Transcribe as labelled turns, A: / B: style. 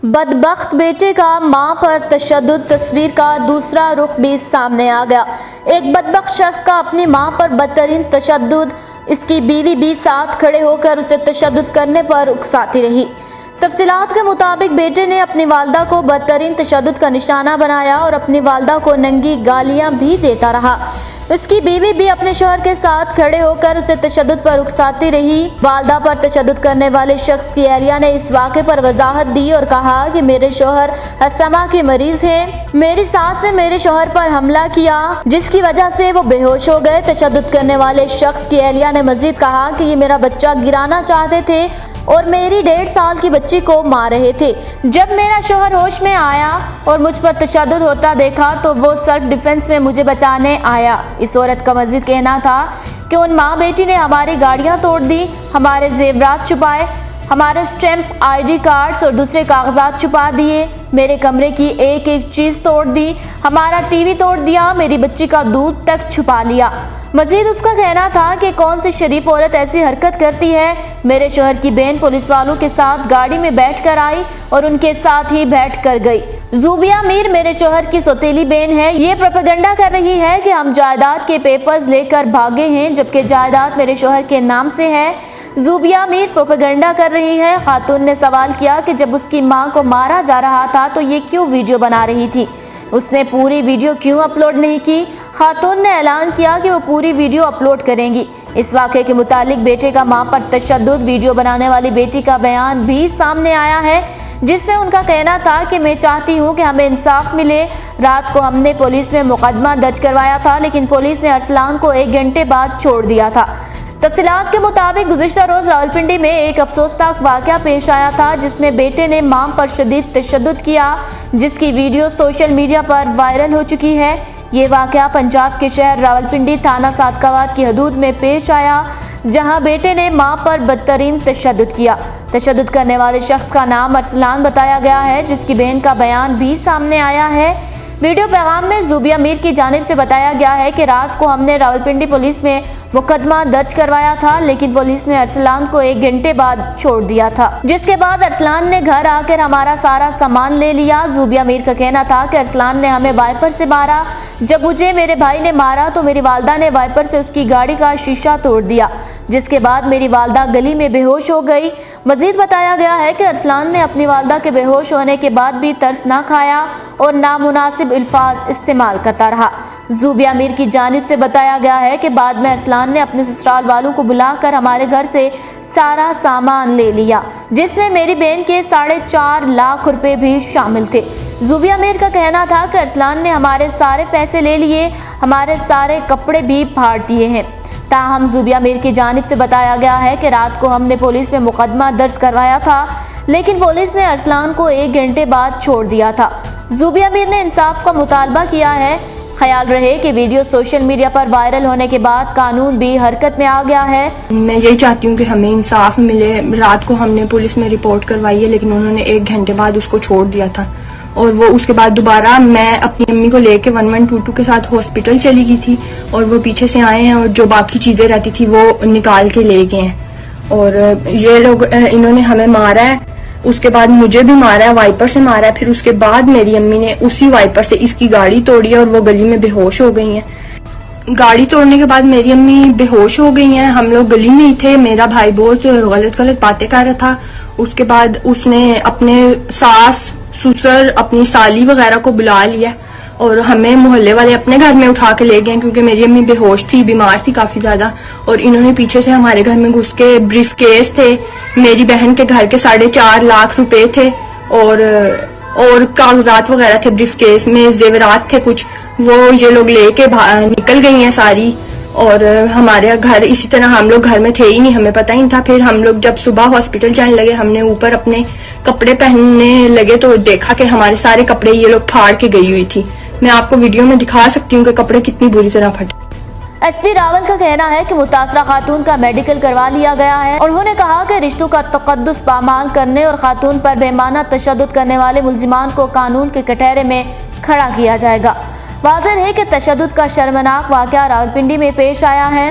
A: بدبخت بیٹے کا ماں پر تشدد، تصویر کا دوسرا رخ بھی سامنے آ گیا۔ ایک بدبخت شخص کا اپنی ماں پر بدترین تشدد، اس کی بیوی بھی ساتھ کھڑے ہو کر اسے تشدد کرنے پر اکساتی رہی۔ تفصیلات کے مطابق بیٹے نے اپنی والدہ کو بدترین تشدد کا نشانہ بنایا اور اپنی والدہ کو ننگی گالیاں بھی دیتا رہا۔ اس کی بیوی بھی اپنے شوہر کے ساتھ کھڑے ہو کر اسے تشدد پر اکساتی رہی۔ والدہ پر تشدد کرنے والے شخص کی اہلیہ نے اس واقعے پر وضاحت دی اور کہا کہ میرے شوہر استھما کے مریض ہیں۔ میری ساس نے میرے شوہر پر حملہ کیا جس کی وجہ سے وہ بے ہوش ہو گئے۔ تشدد کرنے والے شخص کی اہلیہ نے مزید کہا کہ یہ میرا بچہ گرانا چاہتے تھے اور میری 1.5 سال کی بچی کو مار رہے تھے۔ جب میرا شوہر ہوش میں آیا اور مجھ پر تشدد ہوتا دیکھا تو وہ سیلف ڈیفنس میں مجھے بچانے آیا۔ اس عورت کا مزید کہنا تھا کہ ان ماں بیٹی نے ہماری گاڑیاں توڑ دی، ہمارے زیورات چھپائے، ہمارے اسٹیمپ، ID کارڈز اور دوسرے کاغذات چھپا دیے، میرے کمرے کی ایک ایک چیز توڑ دی، ہمارا TV توڑ دیا، میری بچی کا دودھ تک چھپا لیا۔ مزید اس کا کہنا تھا کہ کون سی شریف عورت ایسی حرکت کرتی ہے۔ میرے شوہر کی بہن پولیس والوں کے ساتھ گاڑی میں بیٹھ کر آئی اور ان کے ساتھ ہی بیٹھ کر گئی۔ زوبیہ میر میرے شوہر کی سوتیلی بہن ہے، یہ پروپیگنڈا کر رہی ہے کہ ہم جائیداد کے پیپرز لے کر بھاگے ہیں جبکہ جائیداد میرے شوہر کے نام سے ہے۔ زوبیہ میر پروپیگنڈا کر رہی ہے۔ خاتون نے سوال کیا کہ جب اس کی ماں کو مارا جا رہا تھا تو یہ کیوں ویڈیو بنا رہی تھی؟ اس نے پوری ویڈیو کیوں اپلوڈ نہیں کی؟ خاتون نے اعلان کیا کہ وہ پوری ویڈیو اپلوڈ کریں گی۔ اس واقعے کے متعلق بیٹے کا ماں پر تشدد ویڈیو بنانے والی بیٹی کا بیان بھی سامنے آیا ہے جس میں ان کا کہنا تھا کہ میں چاہتی ہوں کہ ہمیں انصاف ملے۔ رات کو ہم نے پولیس میں مقدمہ درج کروایا تھا لیکن پولیس نے ارسلان کو 1 گھنٹے بعد چھوڑ دیا تھا۔ تفصیلات کے مطابق گزشتہ روز راولپنڈی میں ایک افسوسناک واقعہ پیش آیا تھا جس میں بیٹے نے ماں پر شدید تشدد کیا جس کی ویڈیو سوشل میڈیا پر وائرل ہو چکی ہے۔ یہ واقعہ پنجاب کے شہر راولپنڈی تھانہ صادقاباد کی حدود میں پیش آیا جہاں بیٹے نے ماں پر بدترین تشدد کیا۔ تشدد کرنے والے شخص کا نام ارسلان بتایا گیا ہے جس کی بہن کا بیان بھی سامنے آیا ہے۔ ویڈیو پیغام میں زوبیہ میر کی جانب سے بتایا گیا ہے کہ رات کو ہم نے راولپنڈی پولیس میں مقدمہ درج کروایا تھا لیکن پولیس نے ارسلان کو 1 گھنٹے بعد چھوڑ دیا تھا جس کے بعد ارسلان نے گھر آ کر ہمارا سارا سامان لے لیا۔ زوبیہ میر کا کہنا تھا کہ ارسلان نے ہمیں وائپر سے مارا۔ جب مجھے میرے بھائی نے مارا تو میری والدہ نے وائپر سے اس کی گاڑی کا شیشہ توڑ دیا جس کے بعد میری والدہ گلی میں بے ہوش ہو گئی۔ مزید بتایا گیا ہے کہ ارسلان نے اپنی والدہ کے بے ہوش ہونے کے بعد بھی ترس نہ کھایا اور نامناسب الفاظ استعمال کرتا رہا۔ زوبیہ میر کی جانب سے بتایا گیا ہے کہ بعد میں ارسلان نے اپنے سسرال والوں کو بلا کر ہمارے گھر سے سارا سامان لے لیا جس میں میری بہن کے 4.5 لاکھ روپے بھی شامل تھے۔ زوبیہ میر کا کہنا تھا کہ ارسلان نے ہمارے سارے پیسے لے لیے، ہمارے سارے کپڑے بھی پھاڑ دیے ہیں۔ تاہم زوبیہ میر کی جانب سے بتایا گیا ہے کہ رات کو ہم نے پولیس میں مقدمہ درج کروایا تھا لیکن پولیس نے ارسلان کو 1 گھنٹے بعد چھوڑ دیا تھا۔ زوبیہ میر نے انصاف کا مطالبہ کیا ہے۔ خیال رہے کہ ویڈیو سوشل میڈیا پر وائرل ہونے کے بعد قانون بھی حرکت میں آ گیا ہے۔
B: میں یہی چاہتی ہوں کہ ہمیں انصاف ملے۔ رات کو ہم نے پولیس میں رپورٹ کروائی ہے لیکن انہوں نے 1 گھنٹے بعد اس کو چھوڑ دیا تھا اور وہ اس کے بعد دوبارہ میں اپنی امی کو لے کے 1122 کے ساتھ ہاسپٹل چلی گئی تھی اور وہ پیچھے سے آئے ہیں اور جو باقی چیزیں رہتی تھی وہ نکال کے لے گئے ہیں اور یہ لوگ انہوں نے ہمیں مارا ہے، اس کے بعد مجھے بھی مارا ہے، وائپر سے مارا ہے، پھر اس کے بعد میری امی نے اسی وائپر سے اس کی گاڑی توڑی ہے اور وہ گلی میں بے ہوش ہو گئی ہیں۔ گاڑی توڑنے کے بعد میری امی بے ہوش ہو گئی ہیں، ہم لوگ گلی میں ہی تھے، میرا بھائی بہت غلط باتیں کر رہا تھا۔ اس کے بعد اس نے اپنے ساس سسر اپنی سالی وغیرہ کو بلا لیا اور ہمیں محلے والے اپنے گھر میں اٹھا کے لے گئے کیونکہ میری امی بے ہوش تھی، بیمار تھی کافی زیادہ، اور انہوں نے پیچھے سے ہمارے گھر میں گھس کے بریف کیس تھے، میری بہن کے گھر کے 4.5 لاکھ روپے تھے اور کاغذات وغیرہ تھے بریف کیس میں، زیورات تھے کچھ، وہ یہ لوگ لے کے نکل گئی ہیں ساری۔ اور ہمارے گھر اسی طرح ہم لوگ گھر میں تھے ہی نہیں، ہمیں پتہ ہی نہیں تھا۔ پھر ہم لوگ جب صبح ہاسپٹل جانے لگے ہم نے اوپر اپنے کپڑے پہننے لگے تو دیکھا کہ ہمارے سارے کپڑے یہ لوگ پھاڑ کے گئی ہوئی تھی۔ میں آپ کو ویڈیو میں دکھا سکتی ہوں کہ کپڑے کتنی بری طرح پھٹے۔
A: ایس پی راول کا کہنا ہے کہ متاثرہ خاتون کا میڈیکل کروا لیا گیا ہے۔ انہوں نے کہا کہ رشتوں کا تقدس پامال کرنے اور خاتون پر بےمعنی تشدد کرنے والے ملزمان کو قانون کے کٹہرے میں کھڑا کیا جائے گا۔ واضح ہے کہ تشدد کا شرمناک واقعہ راولپنڈی میں پیش آیا ہے